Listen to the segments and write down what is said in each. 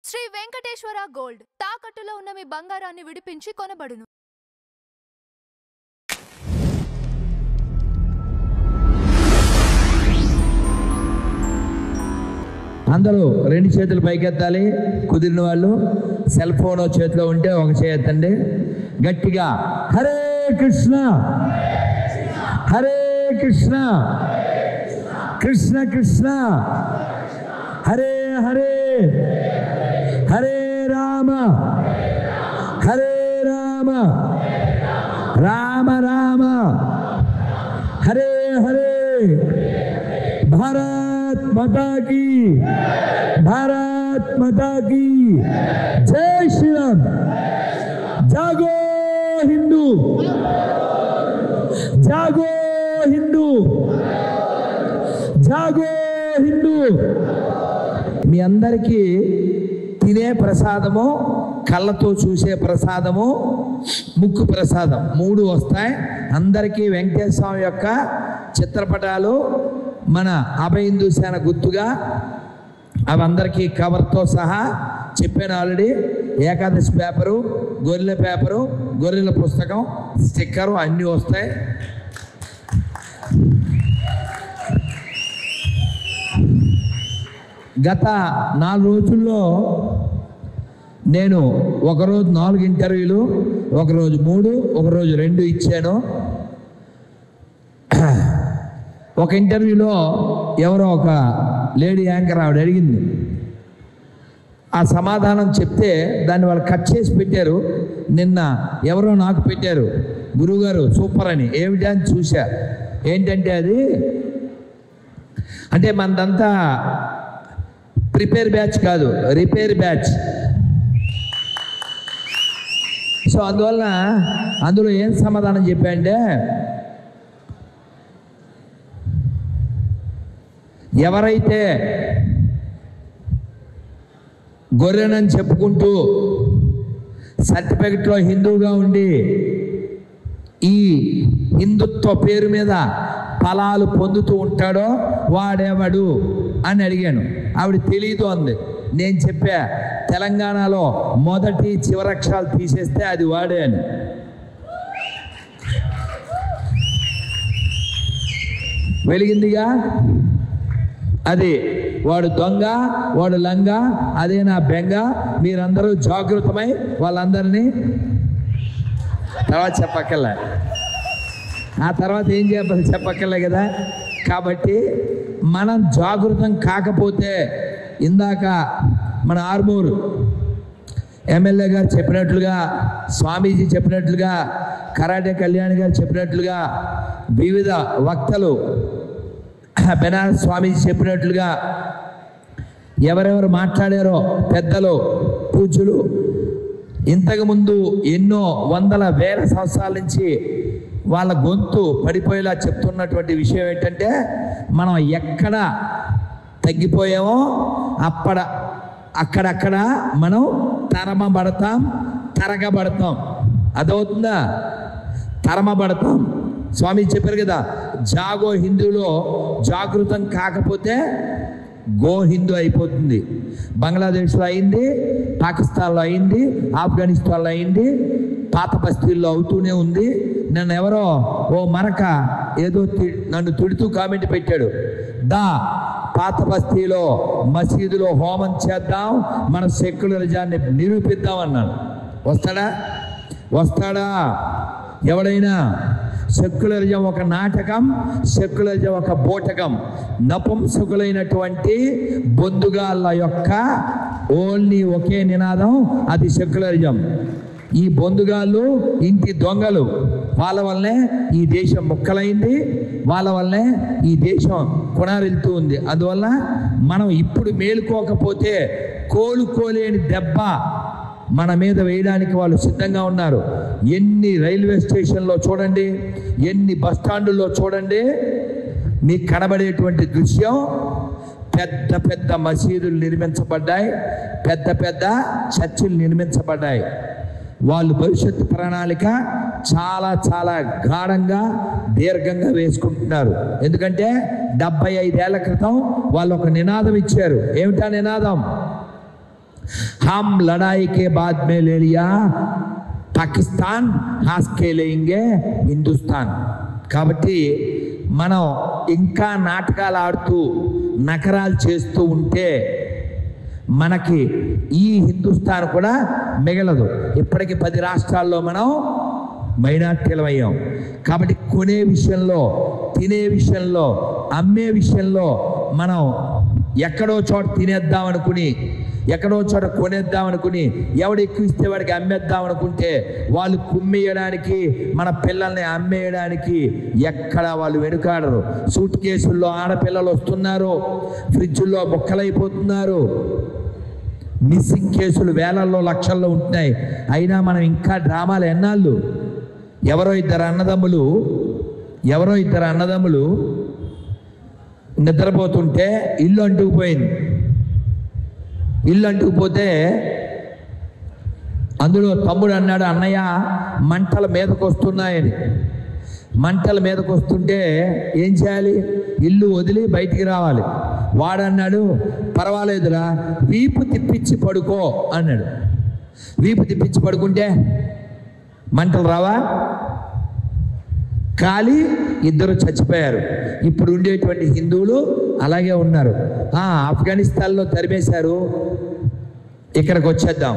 Shri Venkateswara gold తాకట్టులో ఉన్న మీ బంగారాన్ని విడిపించి కొనబడును. అందరూ రెండు చేతులు పైకెత్తాలి. కుదిరిన వాళ్ళు సెల్ ఫోన్ చేతిలో ఉంటే ఒక చేయెత్తండి. గట్టిగా హరే కృష్ణ హరే కృష్ణ కృష్ణ కృష్ణ హరే హరే హరే రామ హరే రామ రామ రామ హరే హరే. भारत माता की भारत माता की जय श्री राम. जागो हिंदू जागो हिंदू जागो हिंदू. మీ అందరికీ తినే ప్రసాదము, కళ్ళతో చూసే ప్రసాదము, ముక్కు ప్రసాదం మూడు వస్తాయి. అందరికీ వెంకటేశ్వర స్వామి యొక్క చిత్రపటాలు మన అభయ హిందూ సేన గుర్తుగా అవి అందరికీ కవర్తో సహా చెప్పాను ఆల్రెడీ. ఏకాదశి పేపరు, గొర్రెల పేపరు, గొర్రెల పుస్తకం, స్టిక్కరు అన్నీ వస్తాయి. గత 4 రోజుల్లో నేను ఒకరోజు 4 ఇంటర్వ్యూలు, ఒకరోజు 3, ఒకరోజు 2 ఇచ్చాను. ఒక ఇంటర్వ్యూలో ఎవరో ఒక లేడీ యాంకర్ ఆవిడ అడిగింది. ఆ సమాధానం చెప్తే దాన్ని వాళ్ళు కట్ చేసి పెట్టారు. నిన్న ఎవరో నాకు పెట్టారు, గురువుగారు సూపర్ అని. ఏమిటా అని చూసా. ఏంటంటే అది అంటే మనదంతా ప్రిపేర్ బ్యాచ్ కాదు, రిపేర్ బ్యాచ్. సో అందువల్ల అందులో ఏం సమాధానం చెప్పా అంటే, ఎవరైతే గొర్రెనని చెప్పుకుంటూ సర్టిఫికెట్లో హిందూగా ఉండి ఈ హిందుత్వ పేరు మీద ఫలాలు పొందుతూ ఉంటాడో వాడేవాడు అని అడిగాను. ఆవిడ తెలీదు అంది. నేను చెప్పా, తెలంగాణలో మొదటి చివరక్షరాలు తీసేస్తే అది వాడే అని. వెలిగిందిగా. అది వాడు దొంగ, వాడు లంగ, అదే నా బెంగ. మీరందరూ జాగృతమై వాళ్ళందరినీ తర్వాత చెప్పక్కర్లే. ఆ తర్వాత ఏం చెప్పాలి చెప్పక్కర్లే కదా. కాబట్టి మనం జాగృతం కాకపోతే, ఇందాక మన ఆర్మూర్ ఎమ్మెల్యే గారు చెప్పినట్లుగా, స్వామీజీ చెప్పినట్లుగా, కరాటే కళ్యాణ్ గారు చెప్పినట్లుగా, వివిధ వక్తలు బెనారస్ స్వామీజీ చెప్పినట్లుగా ఎవరెవరు మాట్లాడారో పెద్దలు, పూజ్యులు, ఇంతకుముందు ఎన్నో వందల వేల సంవత్సరాల నుంచి వాళ్ళ గొంతు పడిపోయేలా చెప్తున్నటువంటి విషయం ఏంటంటే, మనం ఎక్కడ తగ్గిపోయామో అక్కడక్కడ మనం తరగబడతాం. అదవుతుందా? తరమబడతాం. స్వామి చెప్పారు కదా, జాగో హిందూలో జాగృతం కాకపోతే గో హిందూ అయిపోతుంది. బంగ్లాదేశ్లో అయింది, పాకిస్తాన్లో అయింది, ఆఫ్ఘనిస్తాన్లో అయింది, పాత బస్తీల్లో అవుతూనే ఉంది. నన్ను ఎవరో ఓ మరక ఏదో నన్ను తిడుతూ కామెంట్ పెట్టాడు. పాత బస్తీలో మసీదులో హోమం చేద్దాం, మన సెక్యులరిజాన్ని నిరూపిద్దాం అన్నాను. వస్తాడా ఎవడైనా? సెక్యులరిజం ఒక నాటకం, సెక్యులరిజం ఒక బోటకం. నపుంసకులైనటువంటి బొందుగాళ్ళ యొక్క ఓన్లీ ఒకే నినాదం, అది సెక్యులరిజం. ఈ బొందుగాళ్ళు ఇంటి దొంగలు. వాళ్ళ వల్లనే ఈ దేశం ముక్కలైంది, వాళ్ళ వల్లనే ఈ దేశం కొనారెళ్తూ ఉంది. అందువల్ల మనం ఇప్పుడు మేలుకోకపోతే కోలుకోలేని దెబ్బ మన మీద వేయడానికి వాళ్ళు సిద్ధంగా ఉన్నారు. ఎన్ని రైల్వే స్టేషన్లో చూడండి, ఎన్ని బస్టాండుల్లో చూడండి, మీకు కనబడేటువంటి దృశ్యం పెద్ద పెద్ద మసీదులు నిర్మించబడ్డాయి, పెద్ద పెద్ద చర్చిలు నిర్మించబడ్డాయి. వాళ్ళు భవిష్యత్తు ప్రణాళిక చాలా చాలా గాఢంగా దీర్ఘంగా వేసుకుంటున్నారు. ఎందుకంటే 75 ఏళ్ల క్రితం వాళ్ళు ఒక నినాదం ఇచ్చారు. ఏమిటా నినాదం? हम लड़ाई के बाद में ले लिया పాకిస్తాన్, హాస్కే లేంగే హిందుస్థాన్. కాబట్టి మనం ఇంకా నాటకాలు ఆడుతూ నకరాలు చేస్తూ ఉంటే మనకి ఈ హిందుస్థాన్ కూడా మిగలదు. ఇప్పటికి 10 రాష్ట్రాల్లో మనం మైనార్టీలు అయ్యాం. కాబట్టి కొనే విషయంలో, తినే విషయంలో, అమ్మే విషయంలో మనం ఎక్కడో చోట తినేద్దాం అనుకుని, ఎక్కడో చోట కొనేద్దాం అనుకుని, ఎవడు ఎక్కువ ఇస్తే వాడికి అమ్మేద్దాం అనుకుంటే వాళ్ళు కుమ్మేయడానికి, మన పిల్లల్ని అమ్మేయడానికి ఎక్కడ వాళ్ళు వెనుకాడరు. సూట్ కేసుల్లో ఆడపిల్లలు వస్తున్నారు, ఫ్రిడ్జ్లో ముక్కలైపోతున్నారు, మిస్సింగ్ కేసులు వేలల్లో లక్షల్లో ఉంటున్నాయి. అయినా మనం ఇంకా డ్రామాలు ఎన్నాళ్ళు? ఎవరో ఇద్దరు అన్నదమ్ములు నిద్రపోతుంటే ఇల్లు అంటుకుపోతే అందులో తమ్ముడు అన్నాడు, అన్నయ్య మంటల మీదకు వస్తున్నాయని. మంటల మీదకు వస్తుంటే ఏం చేయాలి? ఇల్లు వదిలి బయటికి రావాలి. వాడన్నాడు, పర్వాలేదురా, వీపు తిప్పించి పడుకో అన్నాడు. వీపు తిప్పించి పడుకుంటే మంటలు రావా? కాలి ఇద్దరు చచ్చిపోయారు. ఇప్పుడు ఉండేటువంటి హిందువులు అలాగే ఉన్నారు. ఆఫ్ఘనిస్తాన్లో తరిమేశారు, ఇక్కడికి వచ్చేద్దాం.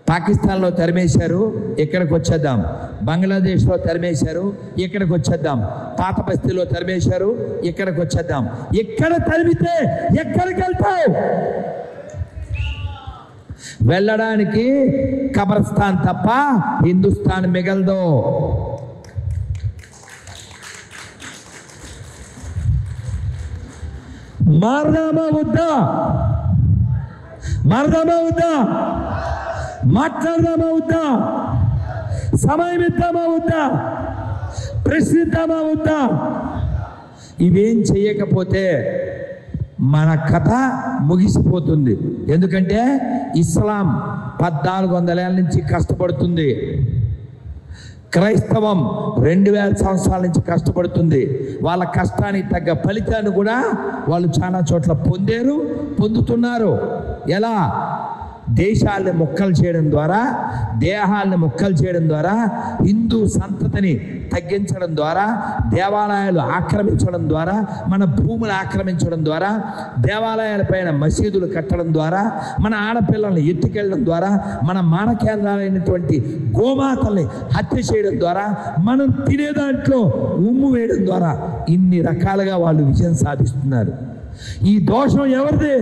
పాకిస్తాన్లో తరిమేశారు, ఇక్కడికి వచ్చేద్దాం. బంగ్లాదేశ్లో తరిమేశారు, ఇక్కడికి వచ్చేద్దాం. పాత బస్తీలో తరిమేశారు, ఇక్కడికి వచ్చేద్దాం. ఇక్కడ తరిమితే ఎక్కడికి వెళ్తావు? వెళ్ళడానికి కబ్రస్థాన్ తప్ప హిందుస్థాన్ మిగలదు. మారదామా వద్దా? మాట్లాడదామా వద్దా? సమయం ఇద్దామా వద్దా? ప్రశ్నిద్దామా వద్దా? ఇవేం చేయకపోతే మన కథ ముగిసిపోతుంది. ఎందుకంటే ఇస్లాం 1400 ఏళ్ళ నుంచి కష్టపడుతుంది, క్రైస్తవం 2000 సంవత్సరాల నుంచి కష్టపడుతుంది. వాళ్ళ కష్టానికి తగ్గ ఫలితాన్ని కూడా వాళ్ళు చాలా చోట్ల పొందుతున్నారు. ఎలా? దేశాలని ముక్కలు చేయడం ద్వారా, దేహాలని ముక్కలు చేయడం ద్వారా, హిందూ సంతతిని తగ్గించడం ద్వారా, దేవాలయాలు ఆక్రమించడం ద్వారా, మన భూములు ఆక్రమించడం ద్వారా, దేవాలయాలపైన మసీదులు కట్టడం ద్వారా, మన ఆడపిల్లల్ని ఎత్తుకెళ్ళడం ద్వారా, మన మాన కేంద్రాలైనటువంటి గోమాతల్ని హత్య చేయడం ద్వారా, మనం తినే దాంట్లో ఉమ్ము వేయడం ద్వారా ఇన్ని రకాలుగా వాళ్ళు విజయం సాధిస్తున్నారు. ఈ దోషం ఎవరిది?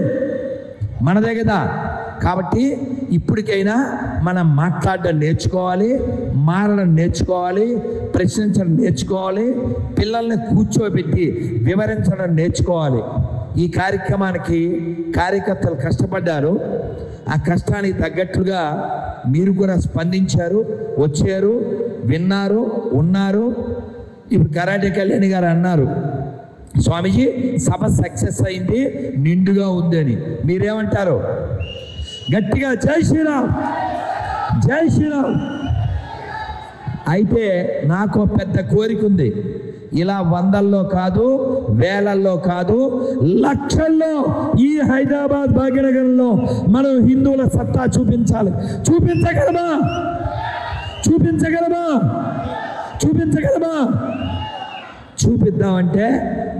మనదే కదా. కాబట్టి ఇప్పటికైనా మనం మాట్లాడడం నేర్చుకోవాలి, మారడం నేర్చుకోవాలి, ప్రశ్నించడం నేర్చుకోవాలి, పిల్లల్ని కూర్చోబెట్టి వివరించడం నేర్చుకోవాలి. ఈ కార్యక్రమానికి కార్యకర్తలు కష్టపడ్డారు. ఆ కష్టానికి తగ్గట్లుగా మీరు కూడా స్పందించారు, వచ్చారు, విన్నారు, ఉన్నారు. ఇప్పుడు కరాటే కళ్యాణి గారు అన్నారు, స్వామీజీ సభ సక్సెస్ అయింది, నిండుగా ఉంది అని. మీరేమంటారు? గట్టిగా జై శ్రీరామ్, జై శ్రీరామ్. అయితే నాకు పెద్ద కోరిక ఉంది. ఇలా 100ల్లో కాదు, 1000ల్లో కాదు, లక్షల్లో ఈ హైదరాబాద్ భాగ్యనగరంలో మనం హిందువుల సత్తా చూపించాలి. చూపించగలమా? చూపిద్దామంటే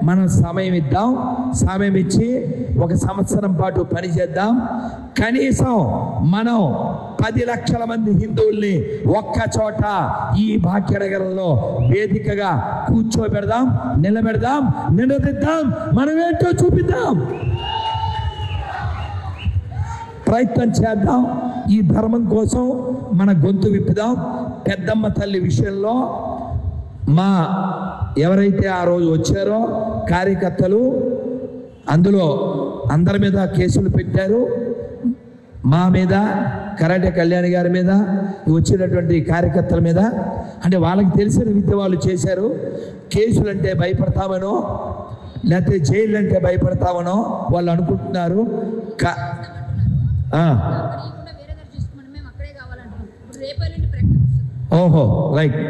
మనం సమయం ఇద్దాం. సమయం ఇచ్చి 1 సంవత్సరం పాటు పనిచేద్దాం. కనీసం మనం 10 లక్షల మంది హిందువుల్ని ఒక్క చోట ఈ భాగ్యనగరంలో వేదికగా కూర్చోబెడదాం, నిలదిద్దాం, మనమేంటో చూపిద్దాం, ప్రయత్నం చేద్దాం. ఈ ధర్మం కోసం మన గొంతు విప్పుదాం. పెద్దమ్మ తల్లి విషయంలో ఎవరైతే ఆ రోజు వచ్చారో కార్యకర్తలు, అందులో అందరి మీద కేసులు పెట్టారు. మా మీద, కరాటే కళ్యాణి గారి మీద, వచ్చినటువంటి కార్యకర్తల మీద. అంటే వాళ్ళకి తెలిసిన విద్య వాళ్ళు చేశారు. కేసులు అంటే భయపడతామనో, లేకపోతే జైలు అంటే భయపడతామనో వాళ్ళు అనుకుంటున్నారు. ఓహో, రైట్.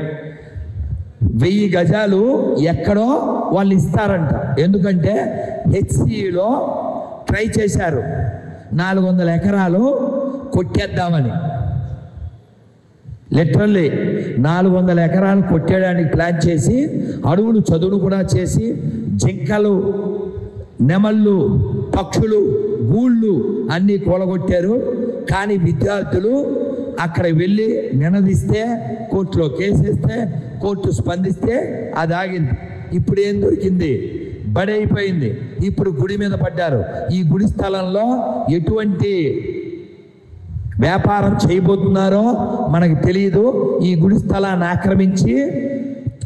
1000 గజాలు ఎక్కడో వాళ్ళు ఇస్తారంట. ఎందుకంటే హెచ్సిలో ట్రై చేశారు. 400 ఎకరాలు కొట్టేద్దామని. లిటరల్లీ 400 ఎకరాలు కొట్టేయడానికి ప్లాన్ చేసి, అడవులు చదును కూడా చేసి, జింకలు, నెమళ్ళు, పక్షులు, గూళ్ళు అన్నీ కూలగొట్టారు. కానీ విద్యార్థులు అక్కడ వెళ్ళి నినదిస్తే, కోర్టులో కేసేస్తే, కోర్టు స్పందిస్తే అది ఆగింది. ఇప్పుడు ఏం దొరికింది? బడి అయిపోయింది. ఇప్పుడు గుడి మీద పడ్డారు. ఈ గుడి స్థలంలో ఎటువంటి వ్యాపారం చేయబోతున్నారో మనకు తెలియదు. ఈ గుడి స్థలాన్ని ఆక్రమించి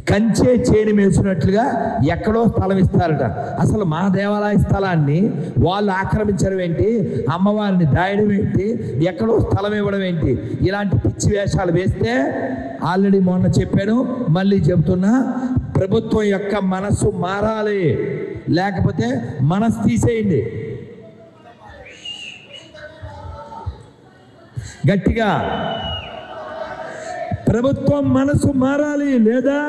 కంచే చేని వేసినట్లుగా ఎక్కడో స్థలం ఇస్తారట. అసలు మా దేవాలయ స్థలాన్ని వాళ్ళు ఆక్రమించడం ఏంటి? అమ్మవారిని దాయడం ఏంటి? ఎక్కడో స్థలం ఇవ్వడం ఏంటి? ఇలాంటి పిచ్చి వేషాలు వేస్తే ఆల్రెడీ మొన్న చెప్పాను, మళ్ళీ చెబుతున్నా, ప్రభుత్వం యొక్క మనస్సు మారాలి. లేకపోతే మనసు తీసేయండి. గట్టిగా, ప్రభుత్వం మనసు మారాలి లేదా?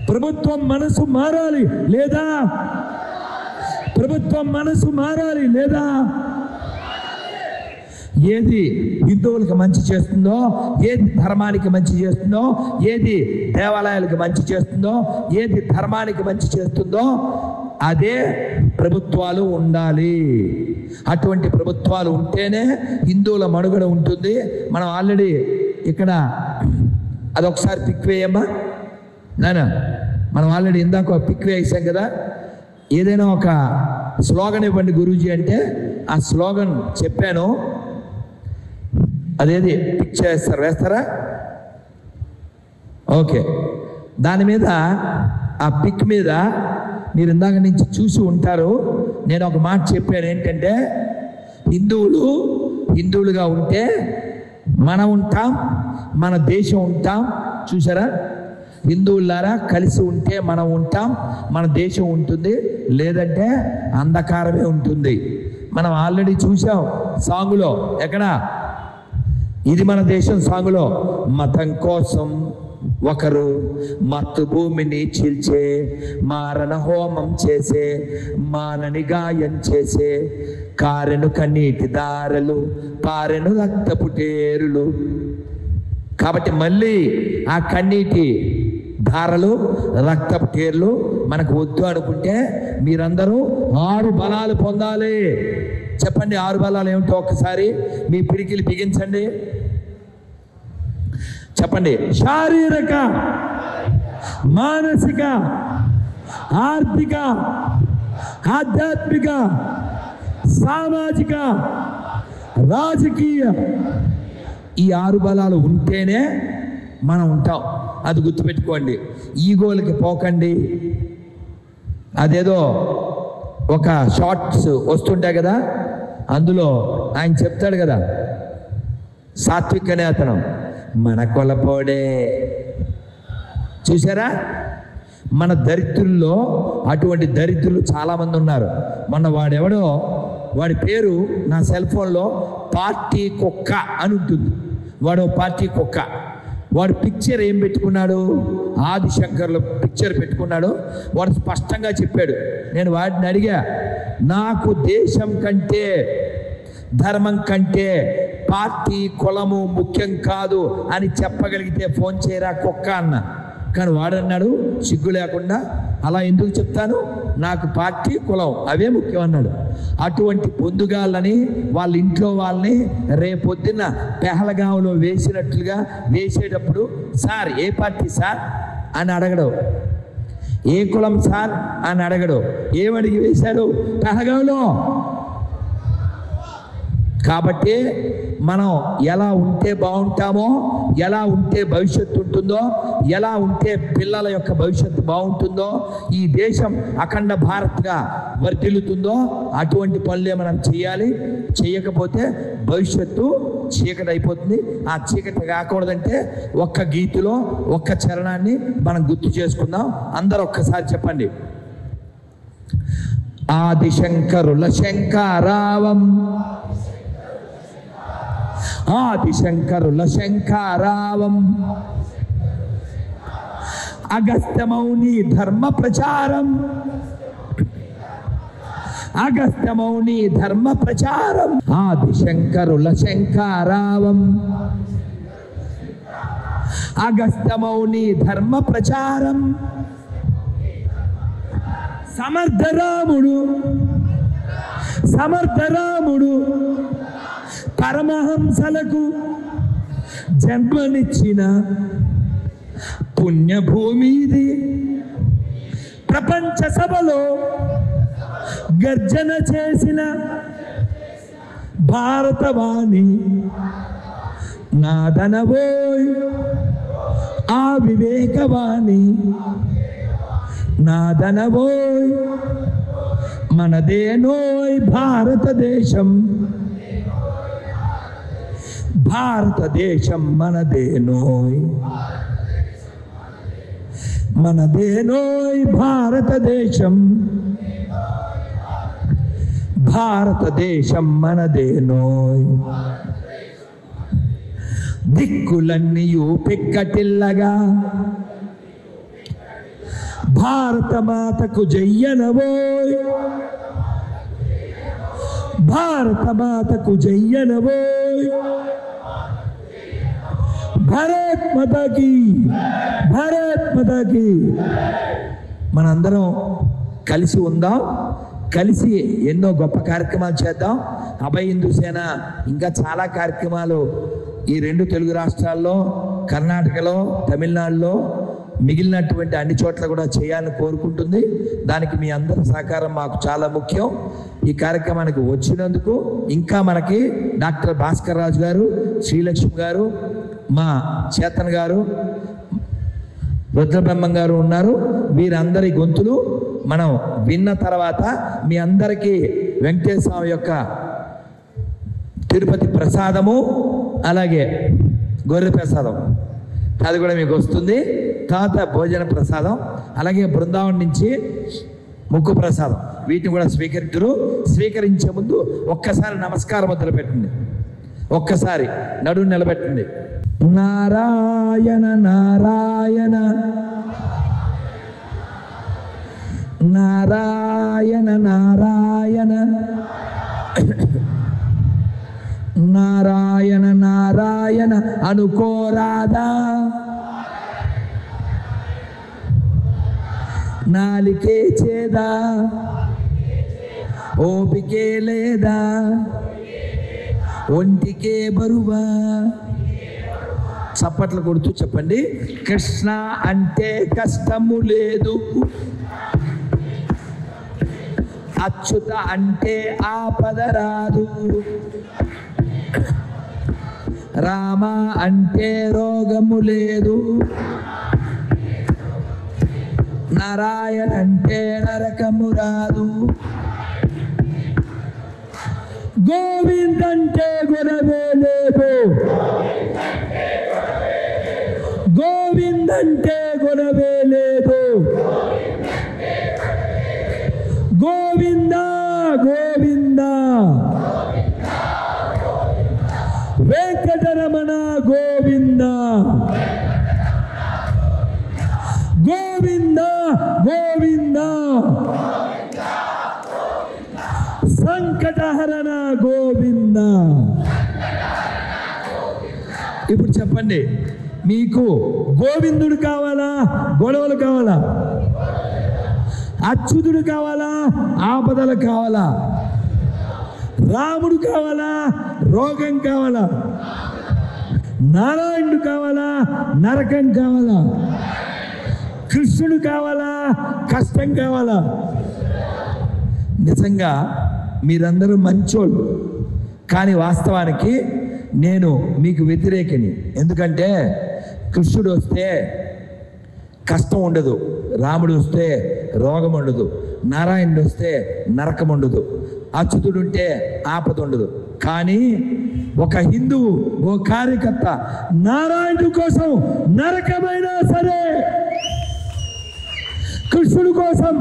ప్రభుత్వం మనసు మారాలి లేదా? ప్రభుత్వం మనసు మారాలి లేదా? ఏది హిందువులకు మంచి చేస్తుందో, ఏది ధర్మానికి మంచి చేస్తుందో, ఏది దేవాలయాలకు మంచి చేస్తుందో, ఏది ధర్మానికి మంచి చేస్తుందో అదే ప్రభుత్వాలు ఉండాలి. అటువంటి ప్రభుత్వాలు ఉంటేనే హిందువుల మనుగడ ఉంటుంది. మనం ఆల్రెడీ ఇక్కడ అదొకసారి పిక్ వేయమ్మా నాన్న. మనం ఆల్రెడీ ఇందాక పిక్ వేసాం కదా. ఏదైనా ఒక స్లోగన్ ఇవ్వండి గురూజీ అంటే ఆ స్లోగన్ చెప్పాను. అదేది పిక్ చేస్తారు, వేస్తారా? ఓకే. దాని మీద, ఆ పిక్ మీద మీరు ఇందాక నుంచి చూసి ఉంటారు. నేను ఒక మాట చెప్పాను ఏంటంటే, హిందువులుగా ఉంటే మనం ఉంటాం, మన దేశం ఉంటాం. చూసారా? హిందువులారా కలిసి ఉంటే మనం ఉంటాం, మన దేశం ఉంటుంది. లేదంటే అంధకారమే ఉంటుంది. మనం ఆల్రెడీ చూసాం సాంగులో. ఎక్కడ? ఇది మన దేశం సాంగులో. మతం కోసం ఒకరు మత్తు భూమిని చీల్చే, మారణ హోమం చేసే, మానని గాయం చేసే, కారెను కన్నీటి దారలు, పారెను రక్తపు టేరులు. కాబట్టి మళ్ళీ ఆ కన్నీటి ధారలు, రక్తపు టేర్లు మనకు వద్దు అనుకుంటే మీరందరూ 6 బలాలు పొందాలి. చెప్పండి, 6 బలాలు ఏమిటో ఒక్కసారి మీ పిడికిలు బిగించండి. చెప్పండి. శారీరక, మానసిక, ఆర్థిక, ఆధ్యాత్మిక, సామాజిక, రాజకీయ, ఈ 6 బలాలు ఉంటేనే మనం ఉంటాం. అది గుర్తుపెట్టుకోండి. ఈగోలకి పోకండి. అదేదో ఒక షార్ట్స్ వస్తుంటాయి కదా, అందులో ఆయన చెప్తాడు కదా, సాత్విక్ అనే అతను మన కొలపోడే. చూసారా? మన దరిద్రుల్లో అటువంటి దరిద్రులు చాలామంది ఉన్నారు. మొన్న వాడెవడో, వాడి పేరు నా సెల్ ఫోన్లో పార్టీ కుక్క అని ఉంటుంది. వాడు పార్టీ కుక్క. వాడు పిక్చర్ ఏం పెట్టుకున్నాడు? ఆదిశంకర్ల పిక్చర్ పెట్టుకున్నాడు. వాడు స్పష్టంగా చెప్పాడు. నేను వాడిని అడిగా, నాకు దేశం కంటే, ధర్మం కంటే పార్టీ కులము ముఖ్యం కాదు అని చెప్పగలిగితే ఫోన్ చేయరా కుక్క అన్న. కానీ వాడన్నాడు సిగ్గు లేకుండా, అలా ఎందుకు చెప్తాను, నాకు పార్టీ కులం అవే ముఖ్యం అన్నాడు. అటువంటి పొందుగాళ్ళని వాళ్ళ ఇంట్లో వాళ్ళని రేపొద్దున పెహలగాంలో వేసినట్లుగా వేసేటప్పుడు, సార్ ఏ పార్టీ సార్ అని అడగడు, ఏ కులం సార్ అని అడగడు. ఏమడిగి వేశాడు? పెహలగాంలో. కాబట్టి మనం ఎలా ఉంటే బాగుంటామో, ఎలా ఉంటే భవిష్యత్తు ఉంటుందో, ఎలా ఉంటే పిల్లల యొక్క భవిష్యత్తు బాగుంటుందో, ఈ దేశం అఖండ భారత్గా వర్ధిల్లుతుందో అటువంటి పనులే మనం చేయాలి. చేయకపోతే భవిష్యత్తు చీకటి అయిపోతుంది. ఆ చీకటి కాకూడదంటే ఒక్క గీతిలో ఒక్క చరణాన్ని మనం గుర్తు చేసుకుందాం. అందరూ ఒక్కసారి చెప్పండి. ఆదిశంకరుల శంకరావం, ఆదిశంకరుల శంకరావం, అగస్త్య మౌని ధర్మ ప్రచారం, అగస్త్యమౌని ధర్మ ప్రచారం ఆదిశంకరుల శంకారావం. అగస్త్యమౌని ధర్మ ప్రచారం సమర్థరాముడు పరమహంసలకు జన్మనిచ్చిన పుణ్యభూమి ఇది. ప్రపంచ సభలో గర్జన చేసిన భారతవాణి నాదనవోయ్ ఆ వివేకవాణి నాదనవోయ్. మనదేనోయ్ భారతదేశం మనదేనోయ్ భారతదేశం మనదేనోయ్. దిక్కులన్నీయు పిక్కటిల్లగా భారతమాతకు జయ్యనవోయ్ భారత్ మాతాకి మనందరం కలిసి ఉందాం, కలిసి ఎన్నో గొప్ప కార్యక్రమాలు చేద్దాం. అభయ హిందూ సేన ఇంకా చాలా కార్యక్రమాలు ఈ 2 తెలుగు రాష్ట్రాల్లో, కర్ణాటకలో, తమిళనాడులో, మిగిలినటువంటి అన్ని చోట్ల కూడా చేయాలని కోరుకుంటుంది. దానికి మీ అందరి సహకారం మాకు చాలా ముఖ్యం. ఈ కార్యక్రమానికి వచ్చినందుకు ఇంకా మనకి డాక్టర్ భాస్కర్ రాజు గారు, శ్రీలక్ష్మి గారు, మా చేతన్ గారు, రుద్రబ్రహ్మం గారు ఉన్నారు. వీరందరి గొంతులు మనం విన్న తర్వాత మీ అందరికీ వెంకటేశ్వర స్వామి యొక్క తిరుపతి ప్రసాదము, అలాగే గొర్రె ప్రసాదం అది కూడా మీకు వస్తుంది. తర్వాత భోజన ప్రసాదం, అలాగే బృందావనం నుంచి ముక్కు ప్రసాదం, వీటిని కూడా స్వీకరించే ముందు ఒక్కసారి నమస్కారం మొదలు పెట్టండి. ఒక్కసారి నడుము నిలబెట్టండి. నారాయణ నారాయణ నారాయణ నారాయణ నారాయణ నారాయణ అనుకోరాదా, నాలికే చేదా, ఓపికే లేదా, ఒంటికే బరువా. చప్పట్లు కొడుతూ చెప్పండి. కృష్ణ అంటే కష్టము లేదు, అచ్యుత అంటే ఆపద రాదు, రామ అంటే రోగము లేదు, నారాయణ అంటే నరకము రాదు, గోవింద్ అంటే గొడవే లేదు, గోవింద్ అంటే గొడవే లేదు, గోవింద గోవింద వెంకటరమణ గోవింద గోవింద గోవింద సంకటహరణ గోవింద. ఇప్పుడు చెప్పండి, మీకు గోవిందుడు కావాలా, గొడవలు కావాలా? అచ్యుతుడు కావాలా, ఆపదలు కావాలా? రాముడు కావాలా, రోగం కావాలా? నారాయణుడు కావాలా, నరకం కావాలా? కృష్ణుడు కావాలా, కష్టం కావాలా? నిజంగా మీరందరూ మంచోళ్ళు, కానీ వాస్తవానికి నేను మీకు వ్యతిరేకిని. ఎందుకంటే కృష్ణుడు వస్తే కష్టం ఉండదు, రాముడు వస్తే రోగం ఉండదు, నారాయణుడు వస్తే నరకం ఉండదు, అచ్యుతుడు ఉంటే ఆపద ఉండదు. కానీ ఒక హిందువు, ఓ కార్యకర్త నారాయణుడి కోసం నరకమైనా సరే, కృష్ణుడి కోసం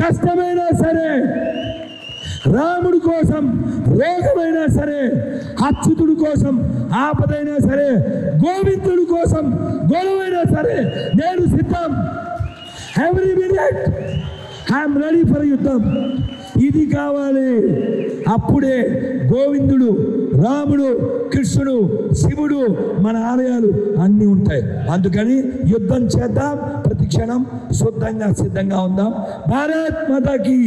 కష్టమైనా సరే, రాముడి కోసం రోగమైనా సరే, అచ్యుతుడి కోసం ఆపదైనా సరే, గోవిందుడి కోసం గొడవైనా సరే నేను సిద్ధం. Every minute I'm ready for యుద్ధం. ఇది కావాలి. అప్పుడే గోవిందుడు, రాముడు, కృష్ణుడు, శివుడు, మన ఆలయాలు అన్నీ ఉంటాయి. అందుకని యుద్ధం చేద్దాం, ప్రతి క్షణం శుద్ధంగా సిద్ధంగా ఉందాం. భారత్ మాతాకి